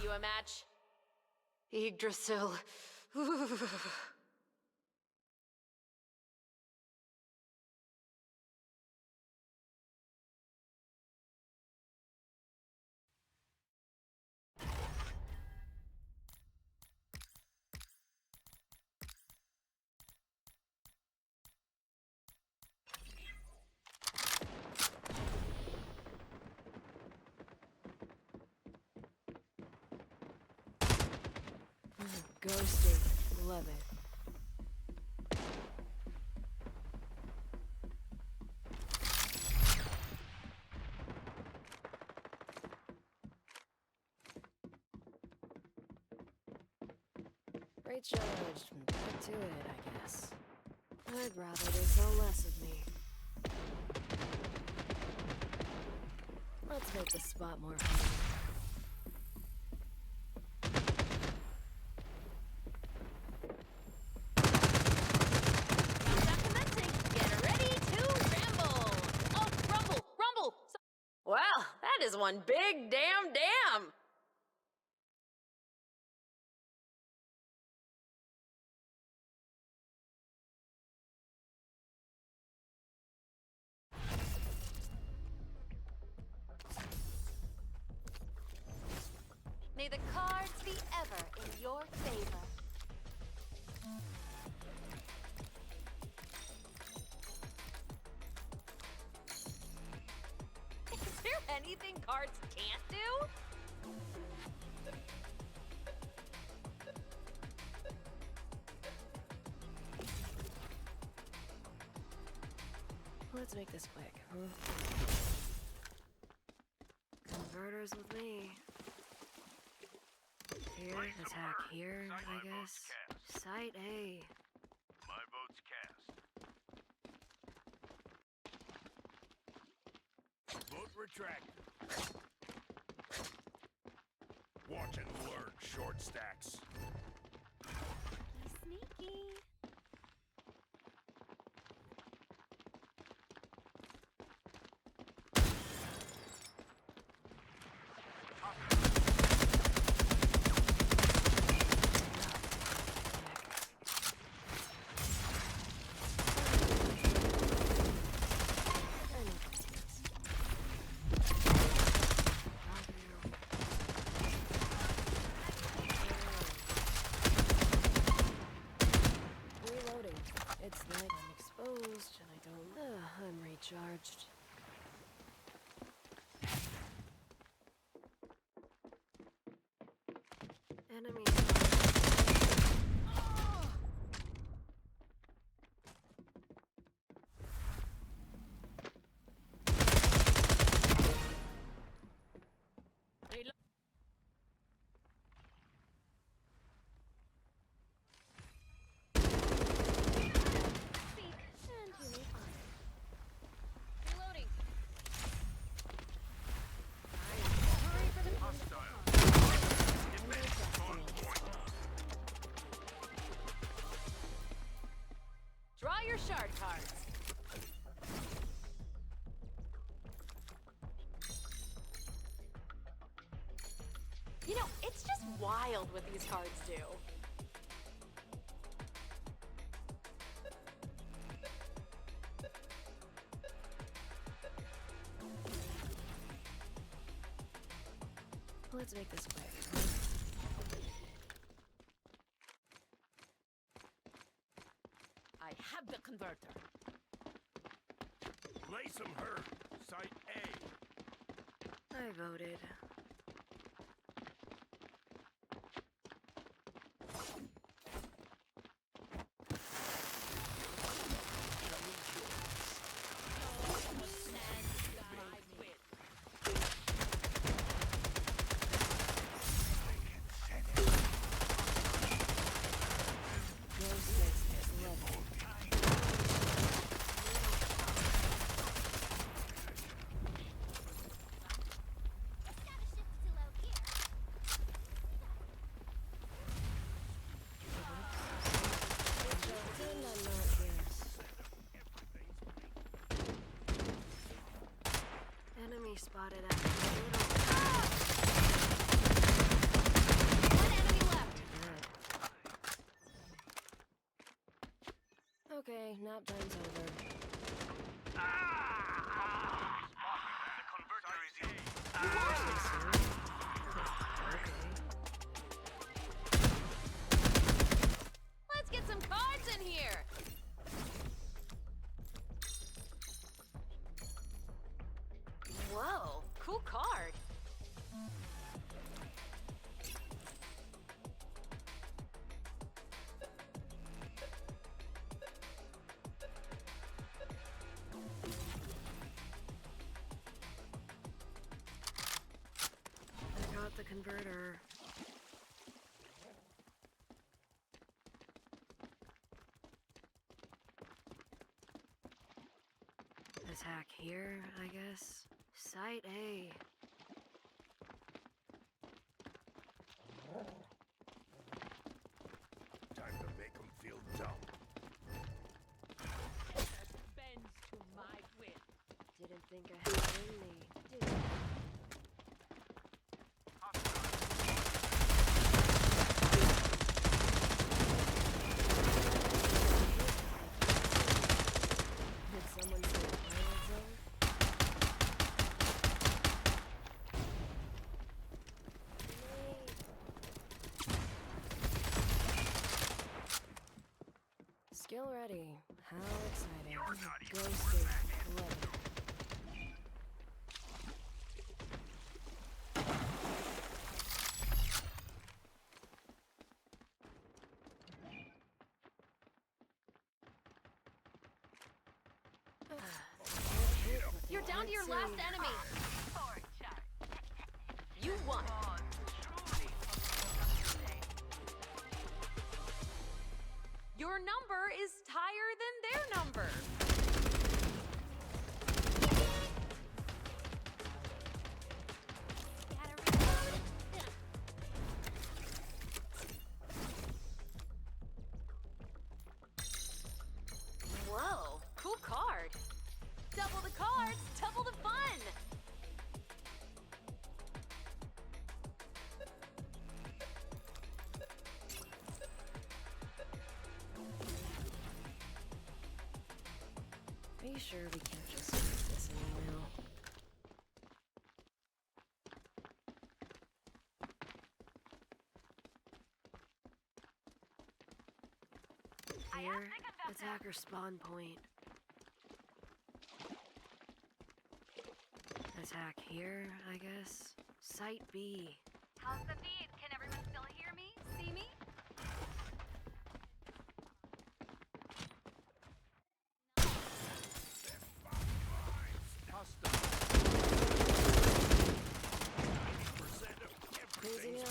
you a match? Yggdrasil. Ghosting. Love it. Great judged. Back to it, I guess. I'd rather they saw less of me. Let's make the spot more fun. Well, that is one big damn. May the cards be ever in your favor. Is there anything cards can't do? Let's make this quick. Converters with me. Here, attack here, I guess. Site A. My vote's cast. Vote retracted. Watch and learn, short stacks. Sneaky. It's like I'm exposed and I don't... I'm recharged. Enemies. Draw your shard cards. You know, it's just wild what these cards do. Let's make this quick. I have the converter. Play some her. Site A. I voted. nap time's over. The converter is in. Actually, soon. Okay. Let's get some cards in here. Whoa, cool card. I got the converter. Attack here, I guess. Site A. Time to make them feel dumb. Bends to my will. Didn't think I had it in me, did I? Did someone say pilot zone? Skill ready. How exciting. Ghosted. Love it. You're down to your last enemy. You won. Your number is higher than their number. Whoa, cool card. Double the cards, double the fun. Are you sure we can't just use this in email? Here, attacker spawn point. Attack here, I guess. Site B. How's the feed? Can everyone still hear me? See me? Closing out.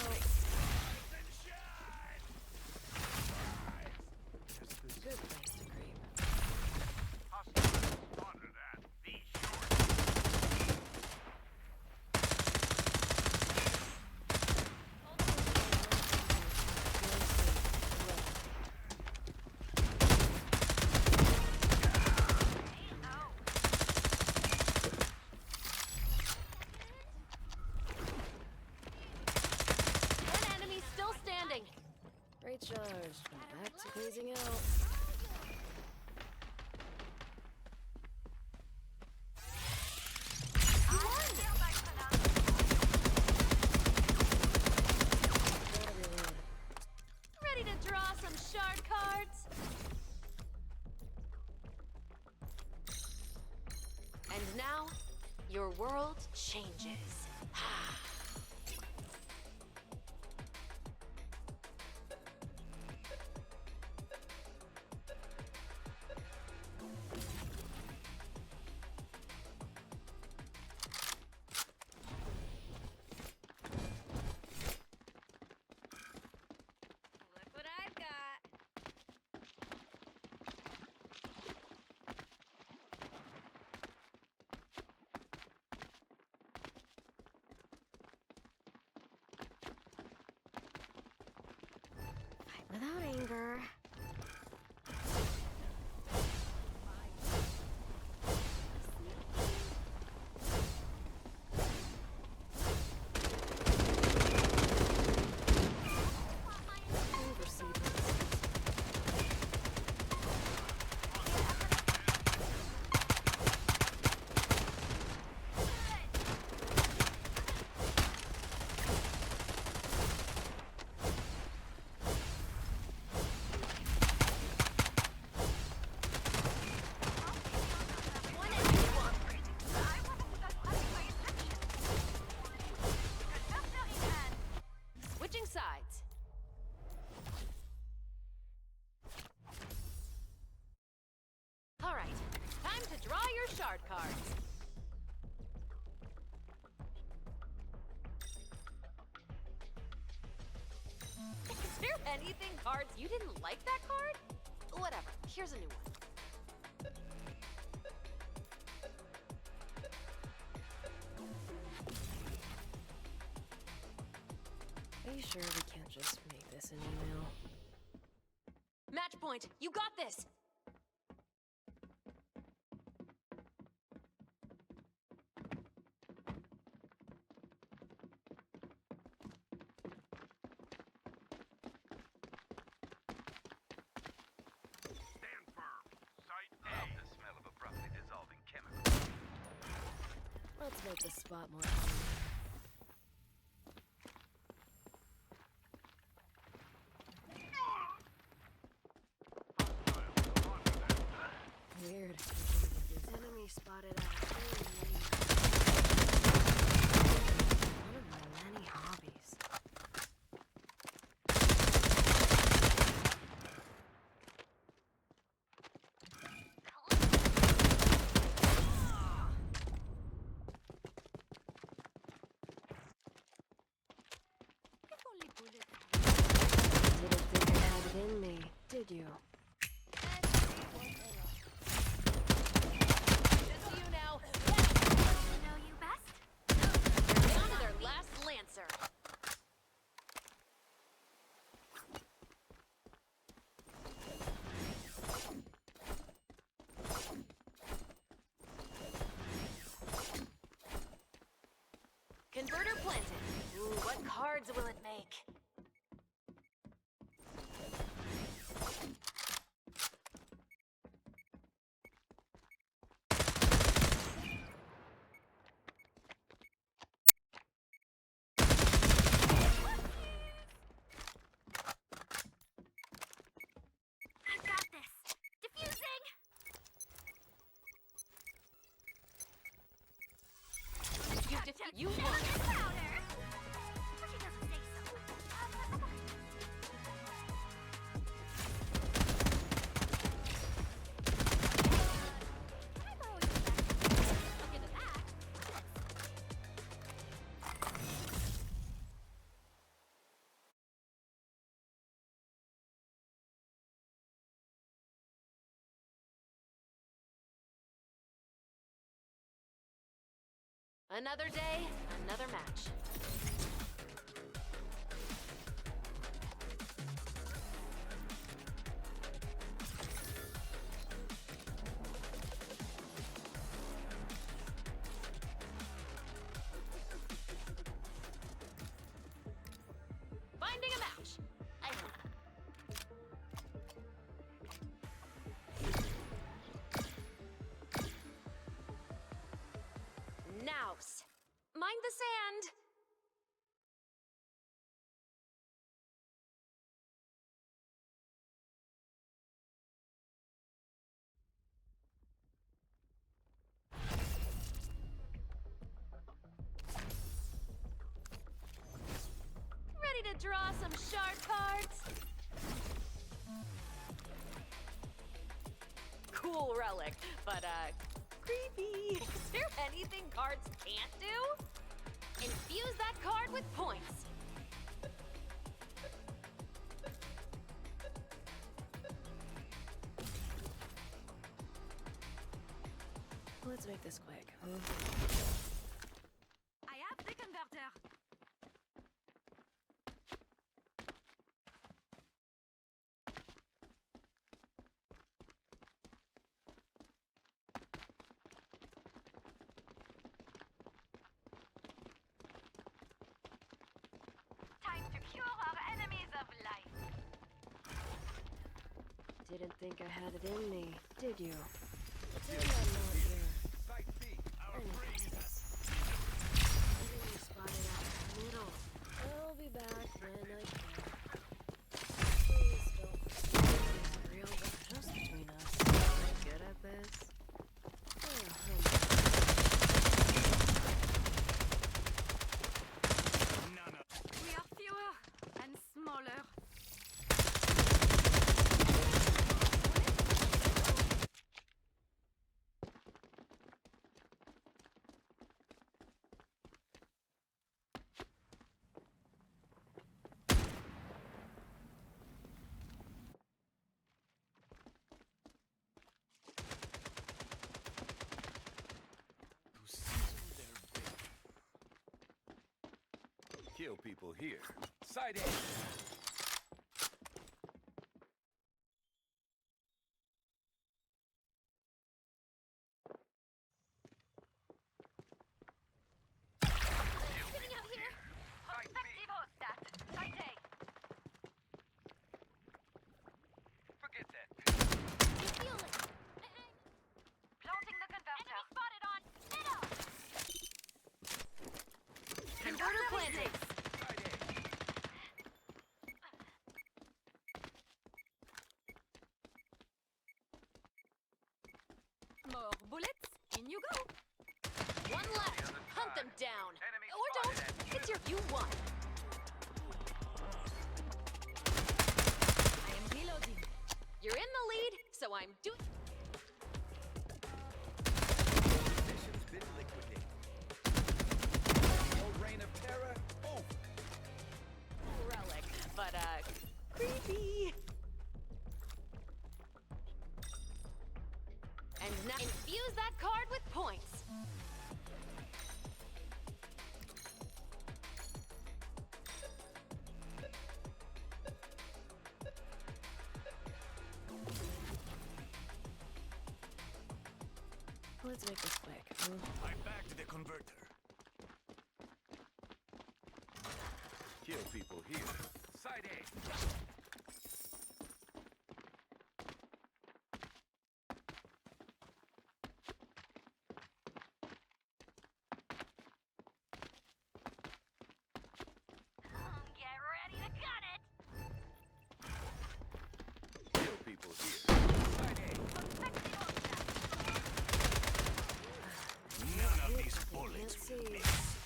Good place to creep. One enemy still standing. Great charge. Back to closing out. Gotta reload. Ready to draw some shard cards? And now, your world changes. Look what I've got. Fight without anger. Oversee this. Time to draw your shard cards. Is there anything cards you didn't like that card? Whatever. Here's a new one. Are you sure we can't just make this an email? Match point, you got this. Stand firm. Site A. Love the smell of abruptly dissolving chemicals. Let's make this spot more fun. Weird. Enemy spotted at a one of my many hobbies. Didn't think I had it in me, did you? Just you now. Know you best? Down to their last Lancer. Converter planted. Ooh, what cards will it make? I got this. Diffusing. You won. Powder. She doesn't say so. I've always look into that. Another day, another match. Finding a match. I hope. Nouse. Mind the sand. Ready to draw some shard cards? Cool relic, but creepy. Is there anything cards can't do? Infuse that card with points. Let's make this quick. I have the converter. Time to cure our enemies of life. Didn't think I had it in me, did you? Pretend I'm not here. Site B. Our freeze. Enemy spotted at the middle. I'll be back when I can. Please don't. It's real, but just between us. Am I good at this? None of We are fewer and smaller. Kill people here. Side A. Sitting out here. Perspective hostat. Site A. Forget that. You feel it. Planting the converter. Enemy spotted on middle. Converter planted. Side A. More bullets. In you go. One left. Hunt them down. Enemy Or don't. spotted at It's your you won. I am reloading. You're in the lead, so I'm doing. Mission's been liquidated. No reign of terror over. Relic, but creepy. And now infuse that card with points. Let's make this quick. I backed the converter. Kill people here. Side A. Get ready to gun it. Kill people here. Side A. Perspective hostat. None of these Can't bullets will see. miss.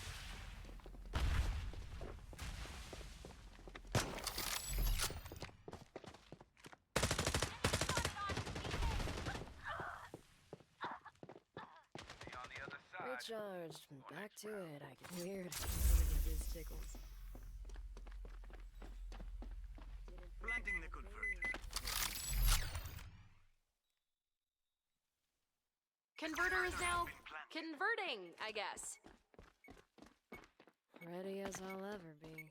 See on the other side. Recharged. Back to it. I get weird. Some of these tickles. Planting the converter. Converter is now converting, I guess. Ready as I'll ever be.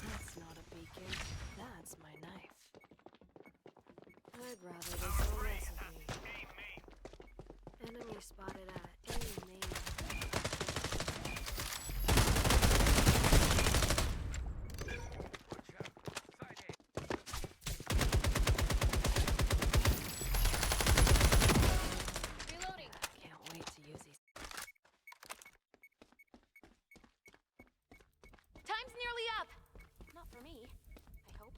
That's not a beacon. That's my knife. I'd rather this whole recipe. Enemy spotted at A main. Watch out. Side A. Reloading. Can't wait to use these. Time's nearly up. Not for me, I hope.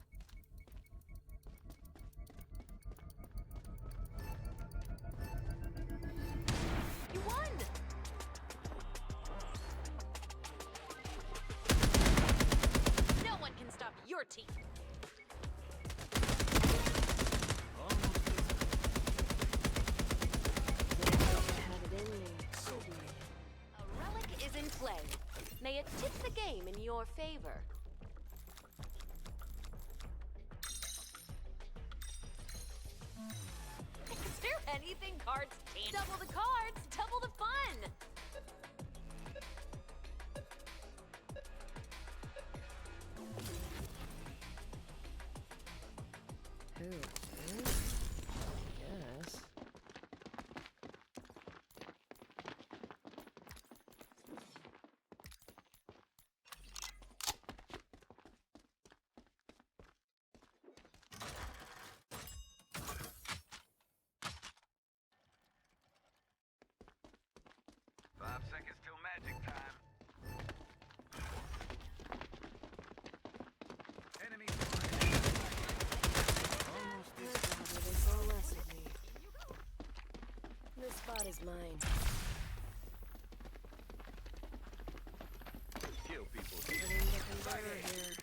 You won! No one can stop your team. I had it in me. Suddenly. A relic is in play. May it tip the game in your favor. Is there anything cards can't? Double the cards, double the fun! Who? Yes. Seconds till magic time. Enemy I'd rather they saw less of me. This spot is mine. Kill people Putting here. the converter here.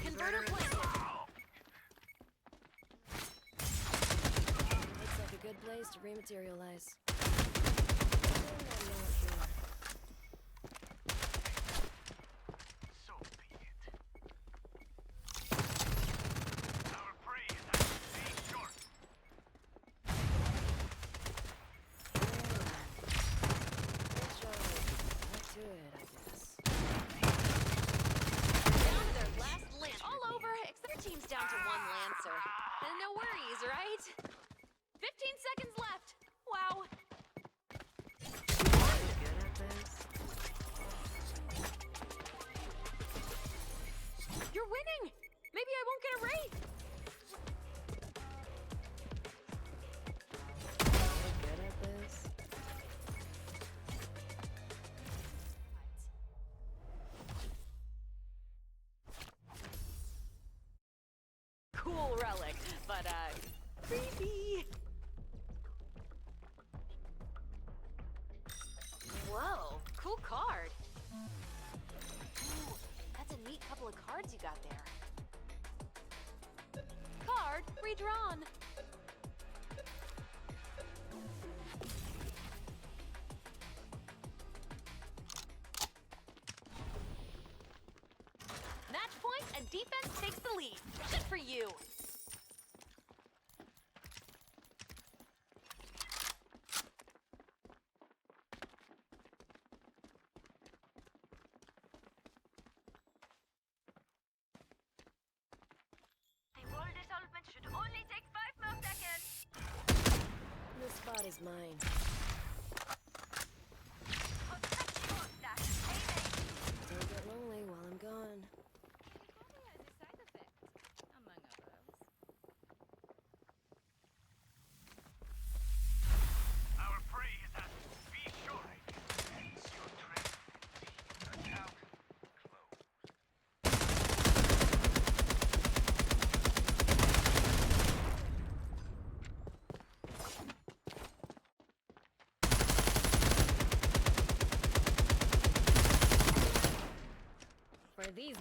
Converter planted. Looks like a good place to rematerialize. I'm not sure. So be it. Our prey is actually short. we're winning! Maybe I won't get a raise! We're good at this. Cool relic, but creepy. Whoa, cool card. Ooh, that's a neat couple of cards you got there. Card redrawn. Match point and defense takes the lead. Good for you. The wall dissolvement should only take 5 more seconds. This spot is mine. I'll touch you on that. Aiming. Don't get lonely while I'm gone. Probably has a side effect, among others. Our prey is at. Be sure. Ends your trip. Account closed. For these.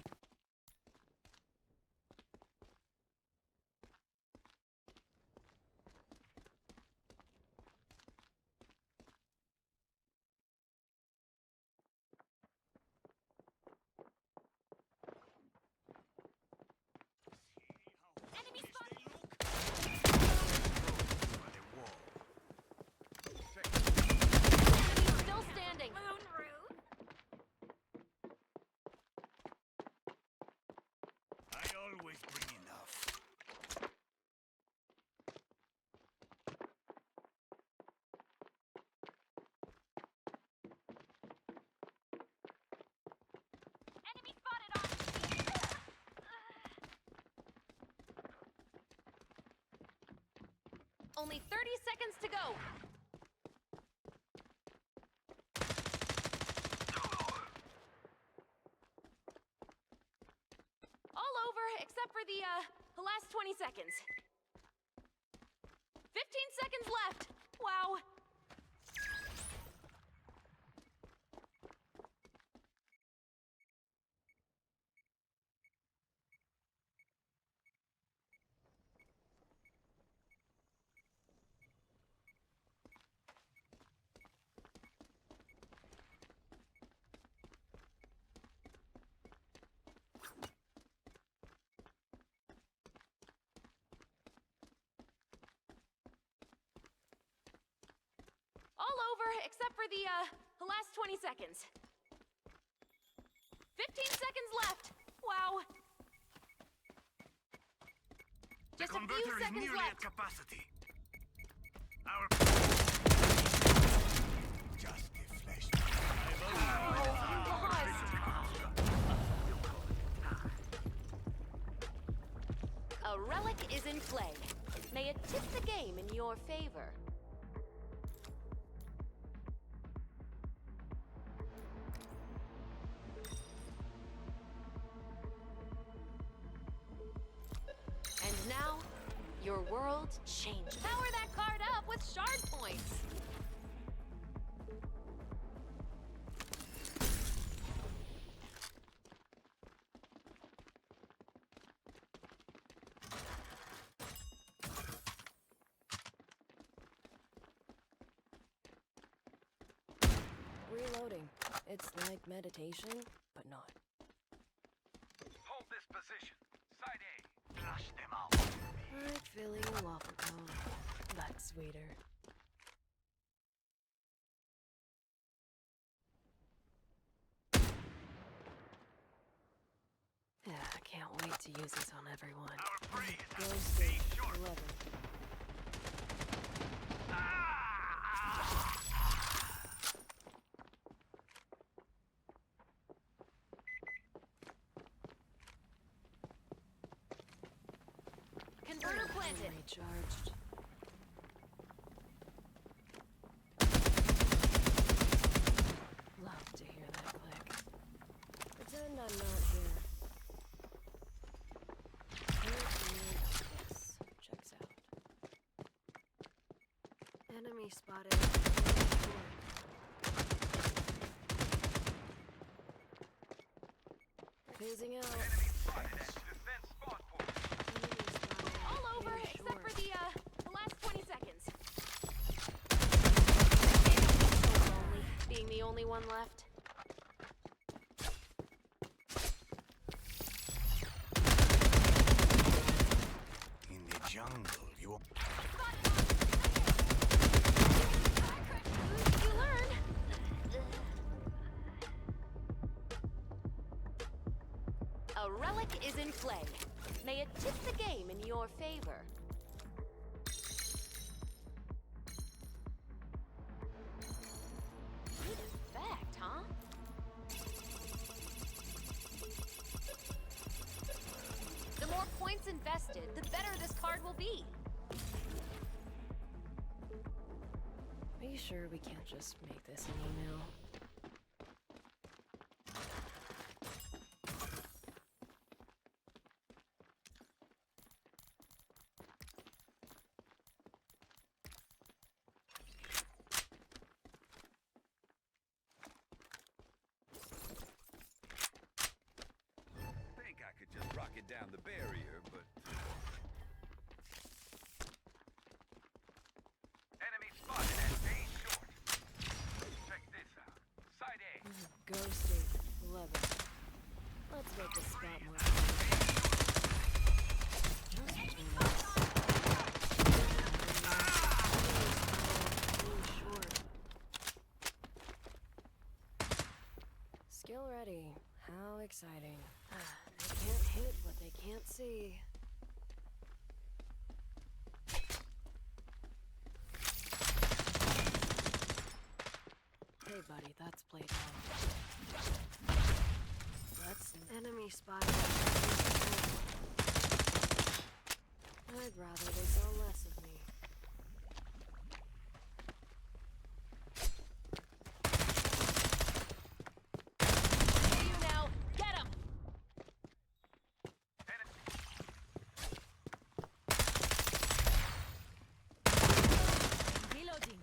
Enemy spotted. By the wall. Enemy still standing. Moon rude. I always bring enough. Enemy spotted on. Only 30 seconds to go. All over except for the last 20 seconds. 15 seconds left. Wow. All over except for the last 20 seconds. 15 seconds left. Wow. The Just a few converter is seconds nearly left. at capacity. Our just a flash. A relic is in play. May it tip the game in your favor. And now, your world changes. Power that card up with shard points. Reloading. It's like meditation, but not. Hold this position. Side A. Flush them out. Like filling a waffle cone, but sweeter. Yeah, I can't wait to use this on everyone. Our prey is at. Close Be to sure. 11. Inverter planted. Recharged. Love to hear that click. Pretend I'm not here. Yes, checks out. Enemy spotted. Phasing out. Enemy spotted at defense spawn point. Enemy spotted. All over, Very except short. for the last 20 seconds. So lonely, being the only one left. In the jungle, you You learn. A relic is in play. May it tip the game in your favor. Good effect, huh? The more points invested, the better this card will be. Are you sure we can't just make this an email? Think I could just rocket down the barrier, but Enemy spotted at A short. Check this out. Side A. Ghosted. 11. Let's make this spot more fun. Just between us. Short. Skill ready. How exciting. They can't hit what they can't see. Hey buddy, that's playtime. That's enemy spotted. I'd rather they saw less of me. See you now. Get him. Reloading.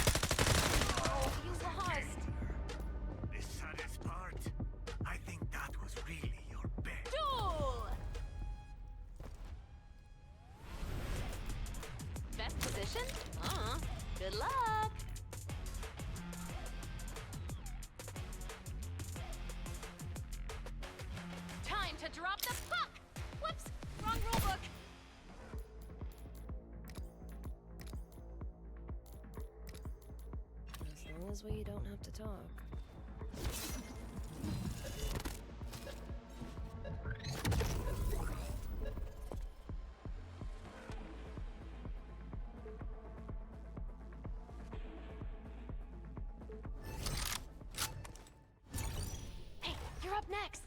Oh, you lost. the saddest part. I think that was really your bet. Duel. Best position? Good luck. Time to drop the puck. Whoops, wrong rulebook. As long as we don't have to talk. Hey, you're up next.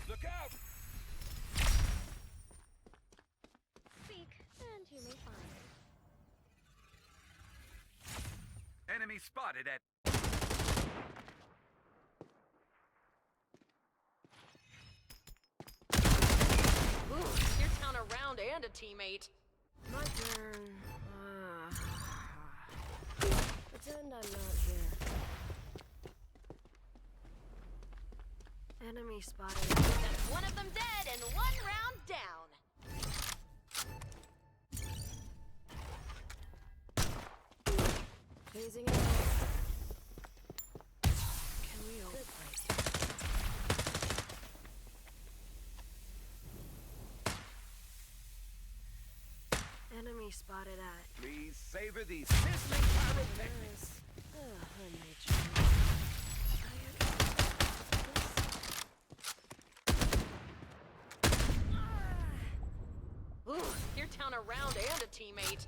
look out! Seek, and you may find. Enemy spotted at Ooh, you're down a round and a teammate. My turn. Pretend I'm not here. Enemy spotted. That's one of them dead and one round down. Phasing out. Can we all fight? Enemy spotted at. Please savor these sizzling pyrotechnics. I made sure. Ooh, you're down a round and a teammate.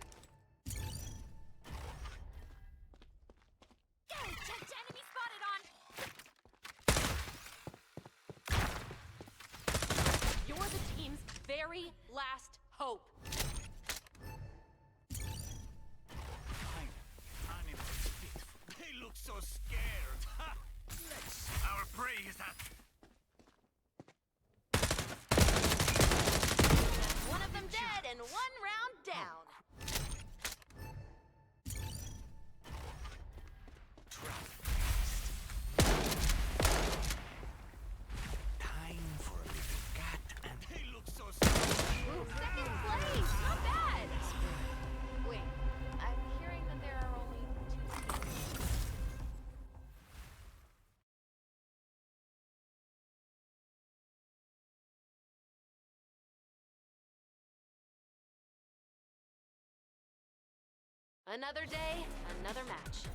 very last hope. Animals fit. They look so scared. Ha! Our prey is at. One of them dead and one round down. Time for a little cat and they look so scared. Ooh, second place, not bad. Wait, I'm hearing that there are only 2 teams. Another day, another match.